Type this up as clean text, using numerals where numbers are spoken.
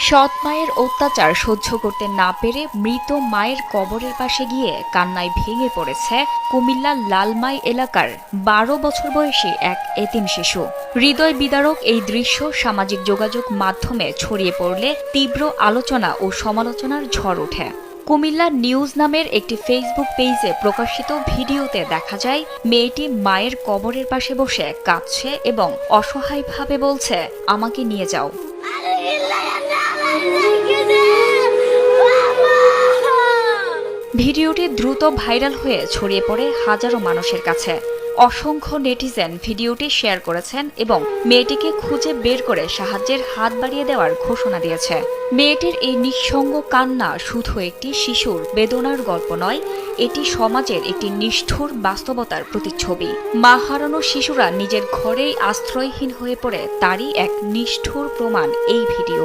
সৎ মায়ের অত্যাচার সহ্য করতে না পেরে মৃত মায়ের কবরের পাশে গিয়ে কান্নায় ভেঙে পড়েছে কুমিল্লার লালমাই এলাকার ১২ বছর বয়সী এক এতিম শিশু। হৃদয় বিদারক এই দৃশ্য সামাজিক যোগাযোগ মাধ্যমে ছড়িয়ে পড়লে তীব্র আলোচনা ও সমালোচনার ঝড় ওঠে। কুমিল্লা নিউজ নামের একটি ফেসবুক পেজে প্রকাশিত ভিডিওতে দেখা যায় মেয়েটি মায়ের কবরের পাশে বসে কাঁদছে এবং অসহায়ভাবে বলছে, আমাকে নিয়ে যাও। ভিডিওটি দ্রুত ভাইরাল হয়ে ছড়িয়ে পড়ে হাজারো মানুষের কাছে। অসংখ্য নেটিজেন ভিডিওটি শেয়ার করেছেন এবং মেয়েটিকে খুঁজে বের করে সাহায্যের হাত বাড়িয়ে দেওয়ার ঘোষণা দিয়েছে। মেয়েটির এই নিঃসঙ্গ কান্না শুধু একটি শিশুর বেদনার গল্প নয়, এটি সমাজের একটি নিষ্ঠুর বাস্তবতার প্রতিচ্ছবি। মা হারানো শিশুরা নিজের ঘরেই আশ্রয়হীন হয়ে পড়ে, তারই এক নিষ্ঠুর প্রমাণ এই ভিডিও।